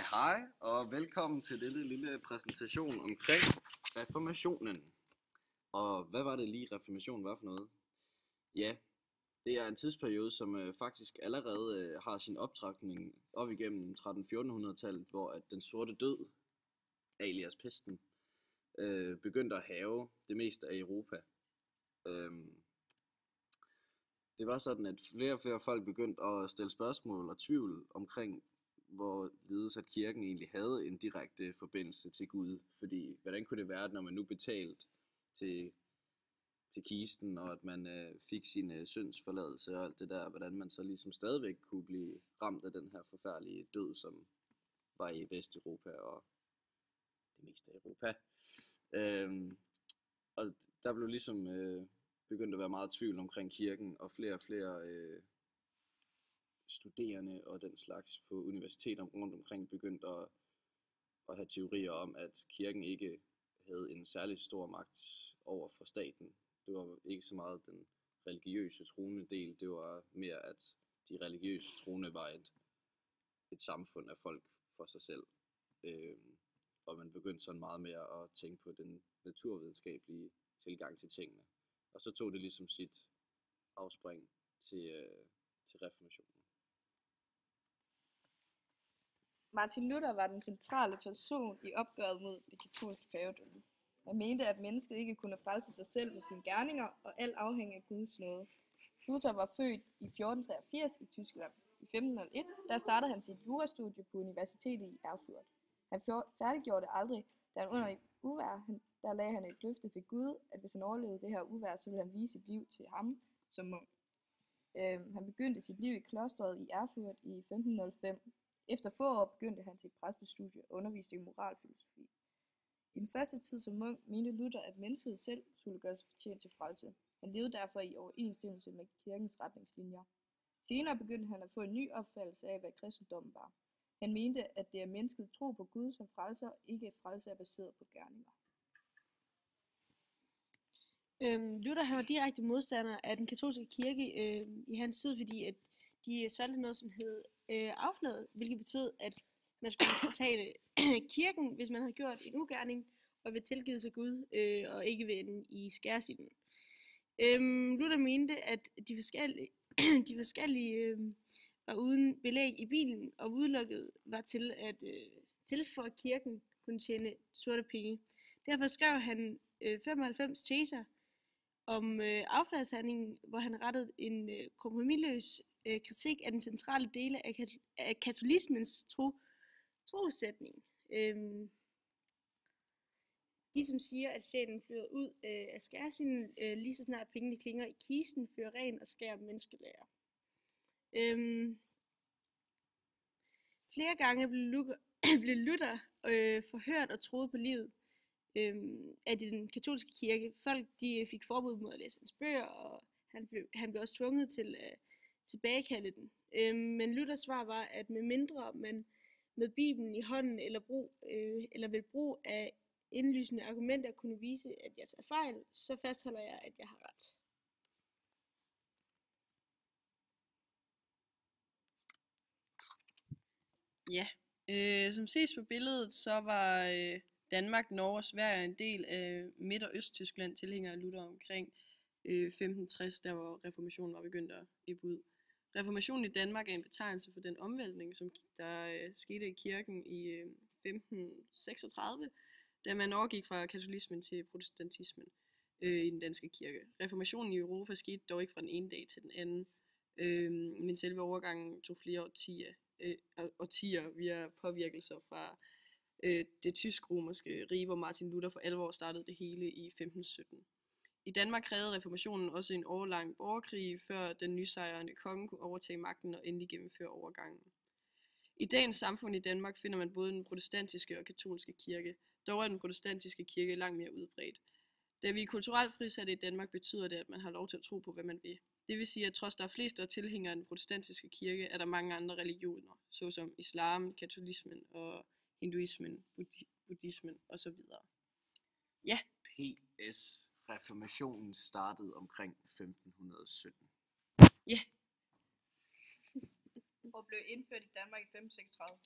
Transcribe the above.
Hej og velkommen til denne lille præsentation omkring reformationen. Og hvad var det lige reformationen var for noget? Ja, det er en tidsperiode, som faktisk allerede har sin optrækning op igennem 1300-1400-tallet, hvor at den sorte død, alias pesten, begyndte at hærge det meste af Europa. Det var sådan, at flere og flere folk begyndte at stille spørgsmål og tvivl omkring, hvorledes at kirken egentlig havde en direkte forbindelse til Gud. Fordi, hvordan kunne det være, at når man nu betalte til kisten, og at man fik sin syndsforladelse og alt det der, hvordan man så ligesom stadigvæk kunne blive ramt af den her forfærdelige død, som var i Vesteuropa og det meste af Europa. Og der blev ligesom begyndt at være meget tvivl omkring kirken, og flere studerende og den slags på universiteter rundt omkring begyndte at have teorier om, at kirken ikke havde en særlig stor magt over for staten. Det var ikke så meget den religiøse troende del, det var mere, at de religiøse troende var et samfund af folk for sig selv. Og man begyndte sådan meget mere at tænke på den naturvidenskabelige tilgang til tingene. Og så tog det ligesom sit afspring til reformationen. Martin Luther var den centrale person i opgøret mod det katolske pavedømme. Han mente, at mennesket ikke kunne frelse sig selv med sine gerninger, og alt afhængig af Guds nåde. Luther var født i 1483 i Tyskland. I 1501 der startede han sit jurastudie på universitetet i Erfurt. Han færdiggjorde det aldrig, da han under et uvejr, der lagde han et løfte til Gud, at hvis han overlevede det her uvejr, så ville han vise sit liv til ham som munk. Han begyndte sit liv i klosteret i Erfurt i 1505. Efter få år begyndte han sit præstestudie og underviste i moralfilosofi. I den første tid som munk mente Luther, at mennesket selv skulle gøre sig fortjent til frelse. Han levede derfor i overensstemmelse med kirkens retningslinjer. Senere begyndte han at få en ny opfattelse af, hvad kristendommen var. Han mente, at det er mennesket tro på Gud som frelser, ikke frelse er baseret på gerninger. Luther han var direkte modstander af den katolske kirke i hans tid, fordi at de solgte noget, som hed afflad, hvilket betød, at man skulle betale kirken, hvis man havde gjort en ugerning, og ved tilgivelse af Gud, og ikke ved ende i skærsilden. Luther mente, at de forskellige var uden belæg i Bibelen, og udelukket var til for at kirken kunne tjene sorte penge. Derfor skrev han 95 teser om affaldshandlingen, hvor han rettede en kompromisløs kritik af den centrale dele af katolismens trosætning. De som siger, at sjælen flyder ud af skærsilden, lige så snart pengene klinger i kisten, fører ren og skær menneskelære. Flere gange blev Luther forhørt og troet på livet af den katolske kirke. Folk de fik forbud mod at læse hans bøger, og han blev også tvunget til at tilbagekalde den. Men Luthers svar var, at med mindre man med Bibelen i hånden eller ved brug af indlysende argumenter kunne vise, at jeg tager fejl, så fastholder jeg, at jeg har ret. Ja, som ses på billedet, så var Danmark, Norge og Sverige en del af Midt- og Østtyskland tilhængere af Luther omkring 1560, der hvor reformationen var begyndt at ebbe ud. Reformationen i Danmark er en betegnelse for den omvæltning, som der skete i kirken i 1536, da man overgik fra katolismen til protestantismen i den danske kirke. Reformationen i Europa skete dog ikke fra den ene dag til den anden, men selve overgangen tog flere årtier via påvirkelser fra det tysk-romerske rige, hvor Martin Luther for alvor startede det hele i 1517. I Danmark krævede reformationen også en årelang borgerkrig, før den nysejrende konge kunne overtage magten og endelig gennemføre overgangen. I dagens samfund i Danmark finder man både den protestantiske og katolske kirke. Dog er den protestantiske kirke langt mere udbredt. Da vi er kulturelt frisatte i Danmark, betyder det, at man har lov til at tro på, hvad man vil. Det vil sige, at trods der er flest, der er tilhængere af den protestantiske kirke, er der mange andre religioner, såsom islam, katolismen og hinduismen, buddhismen osv. Ja. PS. Reformationen startede omkring 1517. Ja. Og blev indført i Danmark i 1536.